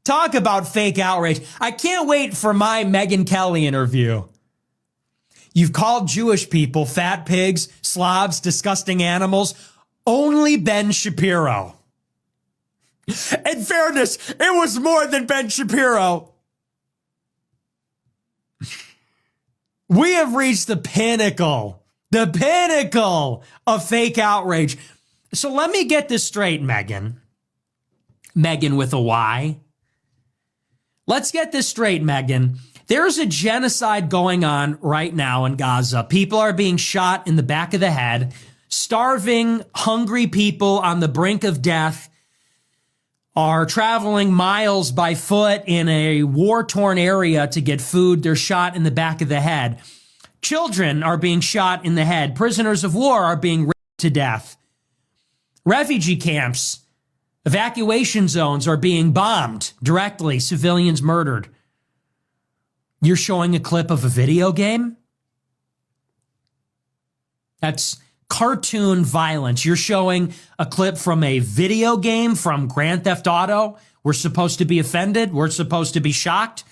Talk about fake outrage. I can't wait for my Megyn Kelly interview. You've called Jewish people fat pigs, slobs, disgusting animals. Only Ben Shapiro. In fairness, it was more than Ben Shapiro. We have reached the pinnacle of fake outrage. So let me get this straight, Megyn. Megyn with a Y. Let's get this straight, Megyn. There's a genocide going on right now in Gaza. People are being shot in the back of the head. Starving, hungry people on the brink of death are traveling miles by foot in a war-torn area to get food. They're shot in the back of the head. Children are being shot in the head. Prisoners of war are being raped to death. Refugee camps, evacuation zones are being bombed directly. Civilians murdered. You're showing a clip of a video game? That's cartoon violence. You're showing a clip from a video game from Grand Theft Auto. We're supposed to be offended. We're supposed to be shocked.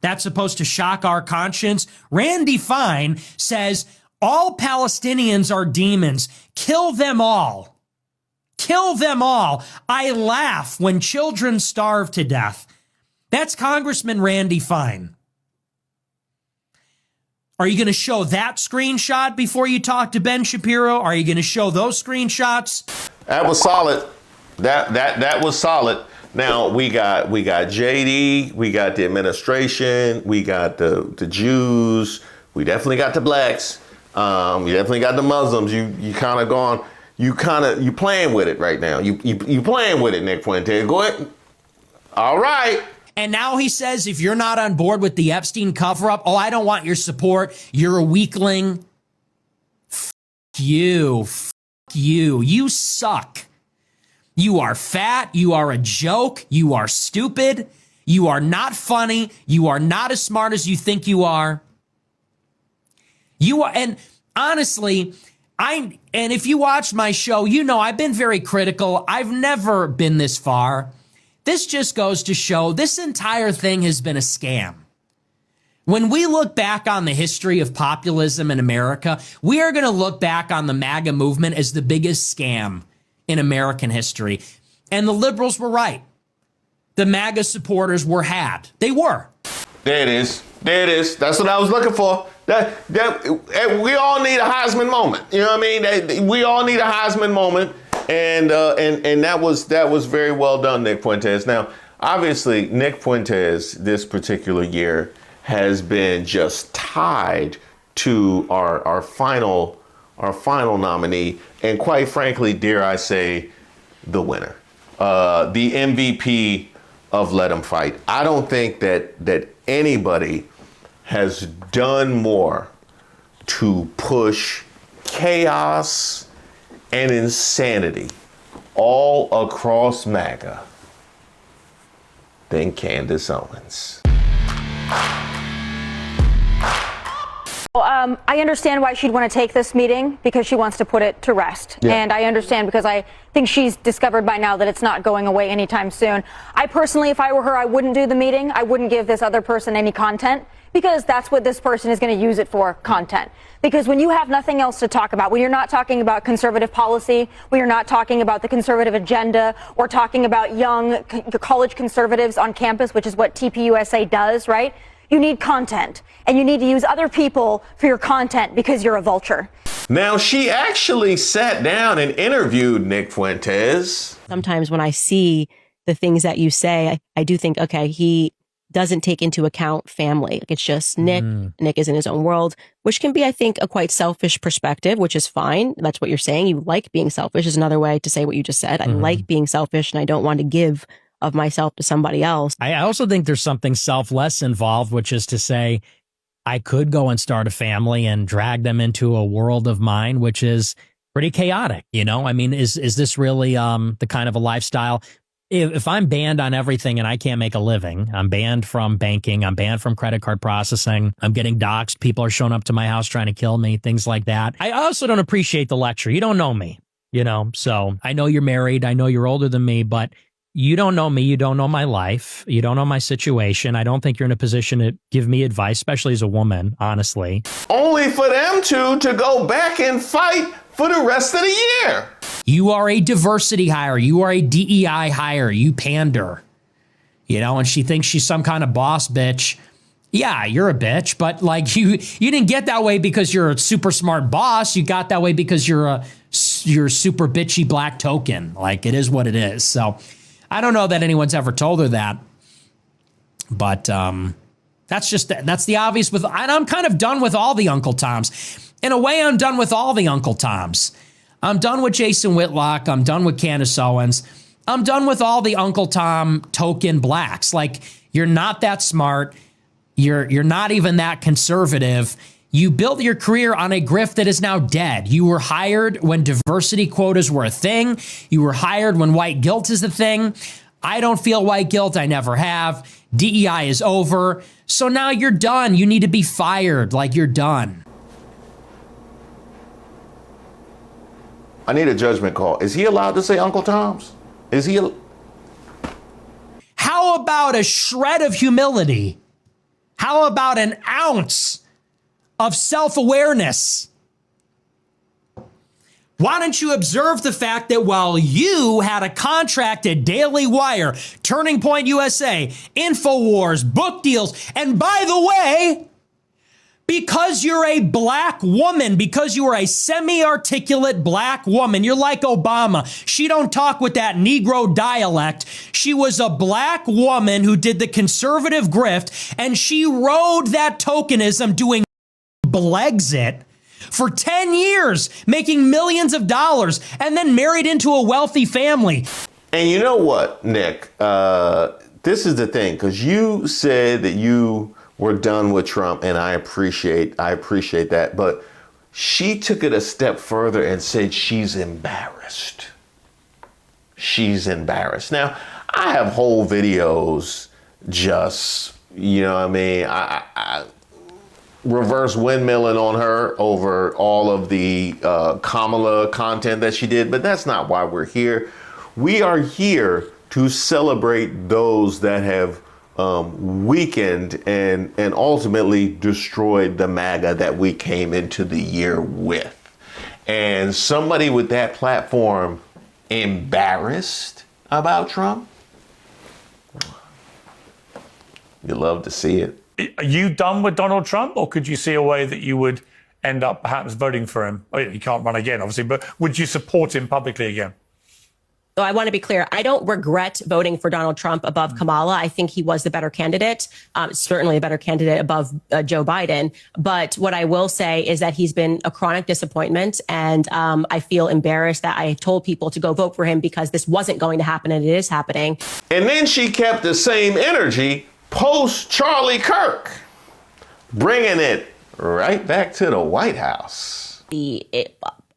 That's supposed to shock our conscience. Randy Fine says all Palestinians are demons. Kill them all. Kill them all. I laugh when children starve to death. That's Congressman Randy Fine. Are you going to show that screenshot before you talk to Ben Shapiro? Are you going to show those screenshots? That was solid. That was solid. Now we got JD, we got the administration, we got the Jews, we definitely got the blacks, we definitely got the Muslims. You kind of gone, you playing with it right now. You playing with it, Nick Fuentes. Go ahead. All right. And now he says, if you're not on board with the Epstein cover-up, oh, I don't want your support. You're a weakling. F*** you. F*** you. You suck. You are fat. You are a joke. You are stupid. You are not funny. You are not as smart as you think you are. You are, and honestly, and if you watch my show, you know I've been very critical. I've never been this far. This just goes to show this entire thing has been a scam. When we look back on the history of populism in America, we are going to look back on the MAGA movement as the biggest scam in American history. And the liberals were right. The MAGA supporters were had. They were. There it is. There it is. That's what I was looking for. We all need a Heisman moment. You know what I mean? We all need a Heisman moment. And that was very well done, Nick Fuentes. Now, obviously, Nick Fuentes this particular year has been just tied to our final nominee, and quite frankly, dare I say, the winner, the MVP of Let 'Em Fight. I don't think that anybody has done more to push chaos and insanity all across MAGA than Candace Owens. Well, I understand why she'd want to take this meeting, because she wants to put it to rest. Yeah. And I understand because I think she's discovered by now that it's not going away anytime soon. I personally, if I were her, I wouldn't do the meeting. I wouldn't give this other person any content, because that's what this person is going to use it for, content. Because when you have nothing else to talk about, when you're not talking about conservative policy, when you're not talking about the conservative agenda, or talking about young college conservatives on campus, which is what TPUSA does, right? You need content, and you need to use other people for your content because you're a vulture. Now, she actually sat down and interviewed Nick Fuentes. Sometimes when I see the things that you say, I do think, okay, he doesn't take into account family. Like, it's just Nick. Nick is in his own world, which can be, I think, a quite selfish perspective, which is fine. That's what you're saying. You like being selfish is another way to say what you just said. I like being selfish and I don't want to give of myself to somebody else. I also think there's something selfless involved, which is to say, I could go and start a family and drag them into a world of mine, which is pretty chaotic. You know, I mean, is this really the kind of a lifestyle? If I'm banned on everything and I can't make a living, I'm banned from banking, I'm banned from credit card processing, I'm getting doxxed, people are showing up to my house trying to kill me, things like that. I also don't appreciate the lecture. You don't know me, you know, so I know you're married, I know you're older than me, but you don't know me, you don't know my life, you don't know my situation. I don't think you're in a position to give me advice, especially as a woman, honestly. Only for them two to go back and fight for the rest of the year. You are a diversity hire. You are a DEI hire. You pander. You know, and she thinks she's some kind of boss bitch. Yeah, you're a bitch, but like you didn't get that way because you're a super smart boss. You got that way because you're super bitchy black token. Like, it is what it is. So I don't know that anyone's ever told her that. But that's the obvious and I'm kind of done with all the Uncle Toms. In a way, I'm done with all the Uncle Toms. I'm done with Jason Whitlock. I'm done with Candace Owens. I'm done with all the Uncle Tom token blacks. Like, you're not that smart. You're not even that conservative. You built your career on a grift that is now dead. You were hired when diversity quotas were a thing. You were hired when white guilt is a thing. I don't feel white guilt. I never have. DEI is over. So now you're done. You need to be fired. Like, you're done. I need a judgment call. Is he allowed to say Uncle Tom's? Is he? How about a shred of humility? How about an ounce of self-awareness? Why don't you observe the fact that while you had a contract at Daily Wire, Turning Point USA, InfoWars, book deals, and by the way, because you're a black woman, because you are a semi-articulate black woman, you're like Obama. She don't talk with that Negro dialect. She was a black woman who did the conservative grift, and she rode that tokenism doing Blexit for 10 years, making millions of dollars, and then married into a wealthy family. And you know what, Nick? This is the thing, because you said that you were done with Trump, and I appreciate that. But she took it a step further and said she's embarrassed. She's embarrassed. Now, I have whole videos just, you know what I mean? I reverse windmilling on her over all of the Kamala content that she did, but that's not why we're here. We are here to celebrate those that have weakened and ultimately destroyed the MAGA that we came into the year with. And somebody with that platform embarrassed about Trump? You love to see it. Are you done with Donald Trump, or could you see a way that you would end up perhaps voting for him? Oh, he can't run again, obviously, but would you support him publicly again? So I want to be clear. I don't regret voting for Donald Trump above Kamala. I think he was the better candidate, certainly a better candidate above Joe Biden. But what I will say is that he's been a chronic disappointment. And I feel embarrassed that I told people to go vote for him because this wasn't going to happen, and it is happening. And then she kept the same energy post Charlie Kirk, bringing it right back to the White House. The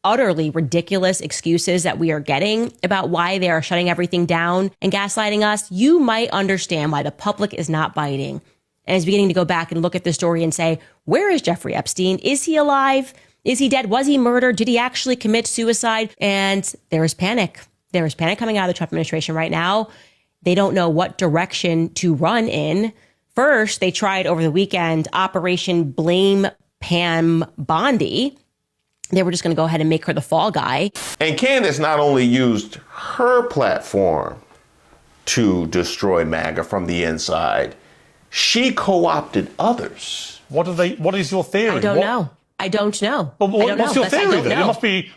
utterly ridiculous excuses that we are getting about why they are shutting everything down and gaslighting us, you might understand why the public is not biting and is beginning to go back and look at the story and say, where is Jeffrey Epstein? Is he alive? Is he dead? Was he murdered? Did he actually commit suicide? And there is panic. There is panic coming out of the Trump administration right now. They don't know what direction to run in. First, they tried over the weekend Operation Blame Pam Bondi. They were just going to go ahead and make her the fall guy. And Candace not only used her platform to destroy MAGA from the inside, she co-opted others. What is your theory? I don't know. I don't know. But what's your theory then?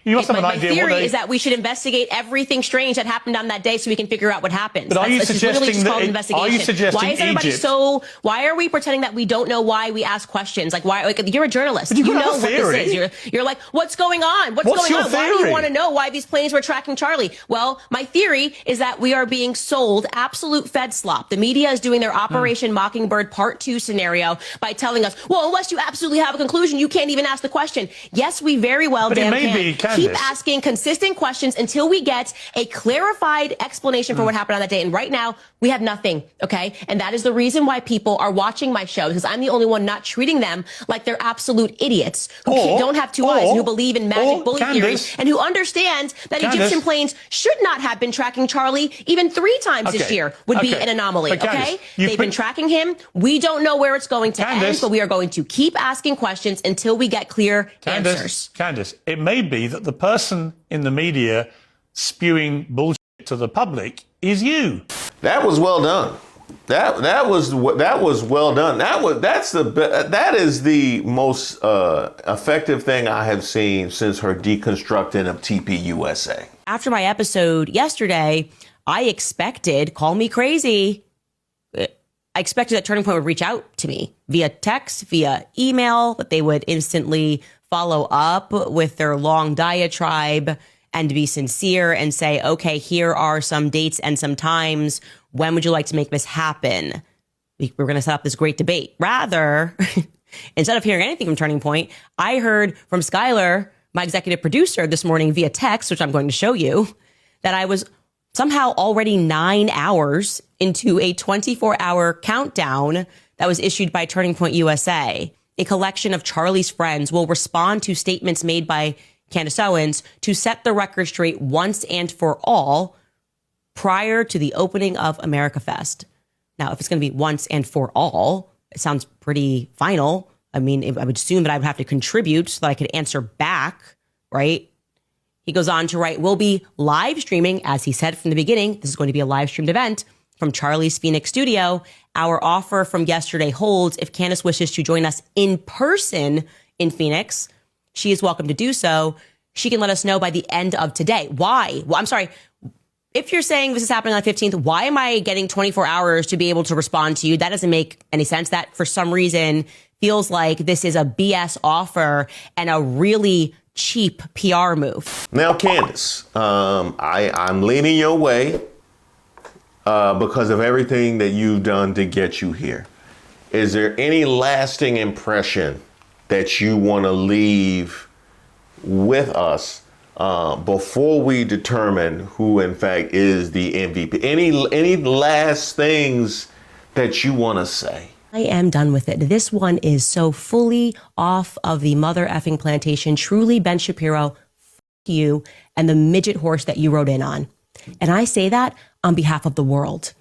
You must have an idea. My theory is that we should investigate everything strange that happened on that day so we can figure out what happened. But are you suggesting Why is everybody Egypt? why are we pretending that we don't know why we ask questions? Like, why? Like, you're a journalist. But you know have a what this theory. is. You're like, what's going on? What's going your on? Theory? Why do you want to know why these planes were tracking Charlie? Well, my theory is that we are being sold absolute Fed slop. The media is doing their Operation Mockingbird Part 2 scenario by telling us, well, unless you absolutely have a conclusion, you can't even ask the question. Yes, we very well can. Keep asking consistent questions until we get a clarified explanation for what happened on that day. And right now, we have nothing, okay? And that is the reason why people are watching my show, because I'm the only one not treating them like they're absolute idiots who don't have two eyes and who believe in magic bully theories and who understand that Egyptian planes should not have been tracking Charlie even 3 times this year would be an anomaly, okay? They've been tracking him. We don't know where it's going to end, but we are going to keep asking questions until we get clear answers. Candace, it may be that the person in the media spewing bullshit to the public is you. That was well done. That was well done. That is the most effective thing I have seen since her deconstructing of TPUSA. After my episode yesterday, I expected, call me crazy, I expected that Turning Point would reach out to me via text, via email, that they would instantly follow up with their long diatribe and be sincere and say, okay, here are some dates and some times. When would you like to make this happen? We're going to set up this great debate. Rather, instead of hearing anything from Turning Point, I heard from Skylar, my executive producer, this morning via text, which I'm going to show you, that I was somehow already 9 hours into a 24-hour countdown that was issued by Turning Point USA. A collection of Charlie's friends will respond to statements made by Candace Owens to set the record straight once and for all prior to the opening of America Fest. Now, if it's going to be once and for all, it sounds pretty final. I mean, I would assume that I would have to contribute so that I could answer back, right? He goes on to write, we'll be live streaming, as he said from the beginning, this is going to be a live streamed event from Charlie's Phoenix studio. Our offer from yesterday holds. If Candace wishes to join us in person in Phoenix, she is welcome to do so. She can let us know by the end of today. Why? Well, I'm sorry. If you're saying this is happening on the 15th, why am I getting 24 hours to be able to respond to you? That doesn't make any sense. That, for some reason, feels like this is a BS offer and a really cheap PR move. Now, Candace, I'm leaning your way because of everything that you've done to get you here. Is there any lasting impression that you want to leave with us before we determine who, in fact, is the MVP? Any last things that you want to say? I am done with it. This one is so fully off of the mother effing plantation. Truly, Ben Shapiro, f*** you and the midget horse that you rode in on. And I say that on behalf of the world.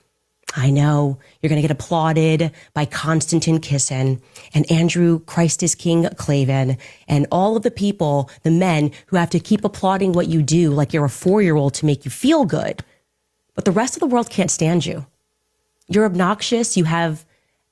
I know you're going to get applauded by Konstantin Kisin and Andrew Christ is King Clavin and all of the people, the men who have to keep applauding what you do like you're a 4-year-old to make you feel good. But the rest of the world can't stand you. You're obnoxious. You have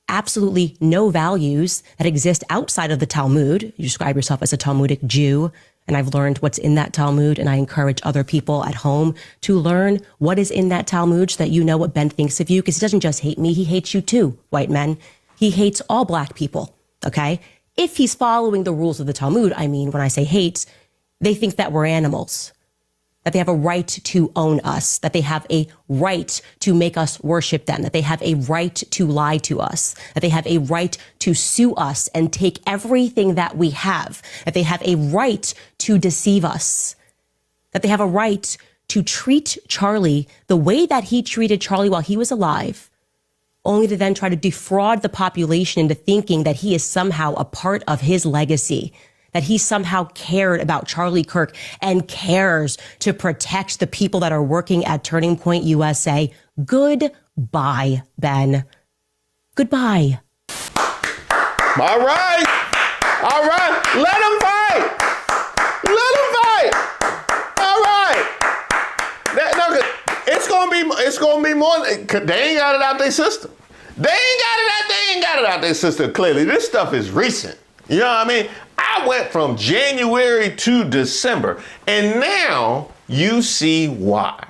absolutely no values that exist outside of the Talmud. You describe yourself as a Talmudic Jew. And I've learned what's in that Talmud, and I encourage other people at home to learn what is in that Talmud so that you know what Ben thinks of you, because he doesn't just hate me, he hates you too, white men. He hates all black people, okay? If he's following the rules of the Talmud, I mean, when I say hates, they think that we're animals, that they have a right to own us, that they have a right to make us worship them, that they have a right to lie to us, that they have a right to sue us and take everything that we have, that they have a right to deceive us, that they have a right to treat Charlie the way that he treated Charlie while he was alive, only to then try to defraud the population into thinking that he is somehow a part of his legacy, that he somehow cared about Charlie Kirk and cares to protect the people that are working at Turning Point USA. Goodbye, Ben. Goodbye. All right. All right. Let him fight. Let him fight. All right. It's gonna be more. They ain't got it out their system. They ain't got it out there, sister, clearly. This stuff is recent. You know what I mean? I went from January to December, and now you see why.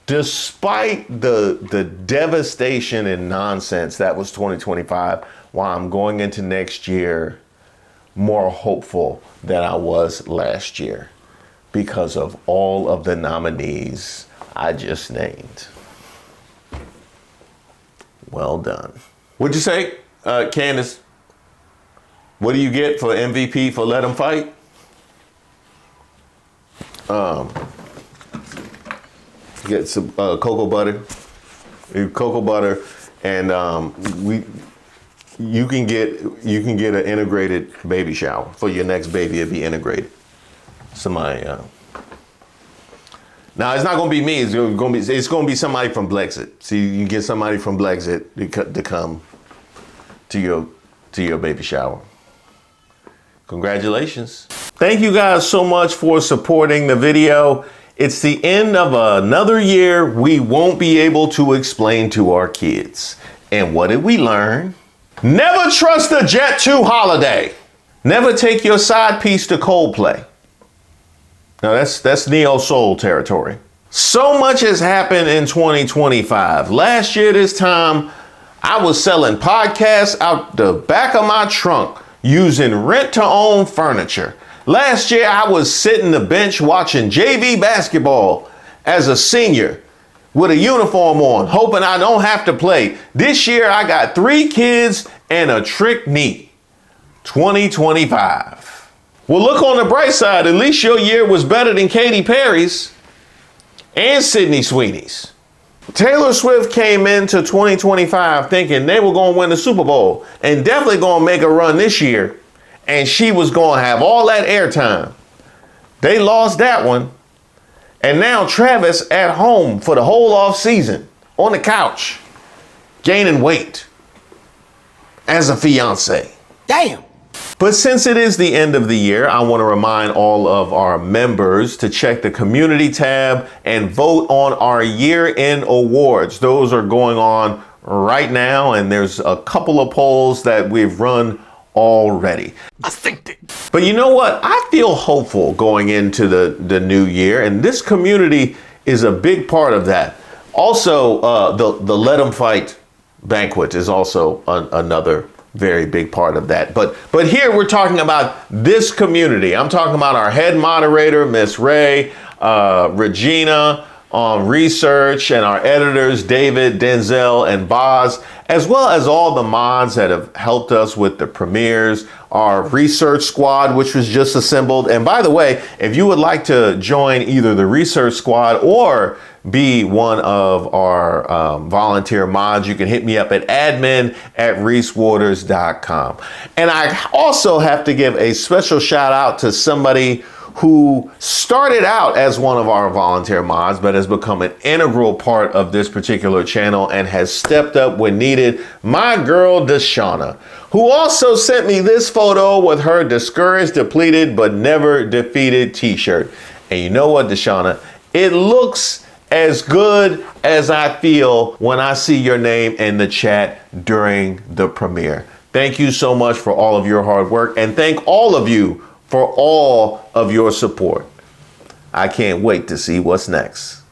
Despite the devastation and nonsense that was 2025, why I'm going into next year more hopeful than I was last year because of all of the nominees I just named. Well done. What'd you say, Candace? What do you get for MVP for Let 'Em Fight? Get some cocoa butter, and you can get an integrated baby shower for your next baby. It'll be integrated. Somebody. Now it's not gonna be me. It's gonna be somebody from Blexit. See, you get somebody from Blexit to come to your baby shower. Congratulations. Thank you guys so much for supporting the video. It's the end of another year we won't be able to explain to our kids. And what did we learn? Never trust a Jet 2 holiday. Never take your side piece to Coldplay. Now that's neo soul territory. So much has happened in 2025. Last year this time, I was selling podcasts out the back of my trunk using rent-to-own furniture. Last year, I was sitting the bench watching JV basketball as a senior with a uniform on, hoping I don't have to play. This year, I got 3 kids and a trick knee. 2025. Well, look on the bright side. At least your year was better than Katy Perry's and Sydney Sweeney's. Taylor Swift came into 2025 thinking they were going to win the Super Bowl and definitely going to make a run this year. And she was going to have all that airtime. They lost that one. And now Travis at home for the whole off season on the couch, gaining weight as a fiance. Damn. But since it is the end of the year, I want to remind all of our members to check the community tab and vote on our year-end awards. Those are going on right now, and there's a couple of polls that we've run already. But you know what? I feel hopeful going into the new year, and this community is a big part of that. Also, the Let 'Em Fight banquet is also another very big part of that. But here we're talking about this community. I'm talking about our head moderator, Miss Ray, Regina on research, and our editors, David, Denzel, and Boz, as well as all the mods that have helped us with the premieres, our research squad, which was just assembled. And by the way, if you would like to join either the research squad or be one of our volunteer mods, you can hit me up at admin@ReeseWaters.com. And I also have to give a special shout out to somebody who started out as one of our volunteer mods, but has become an integral part of this particular channel and has stepped up when needed. My girl, Deshauna, who also sent me this photo with her discouraged, depleted, but never defeated t-shirt. And you know what, Deshauna? It looks as good as I feel when I see your name in the chat during the premiere. Thank you so much for all of your hard work, and thank all of you for all of your support. I can't wait to see what's next.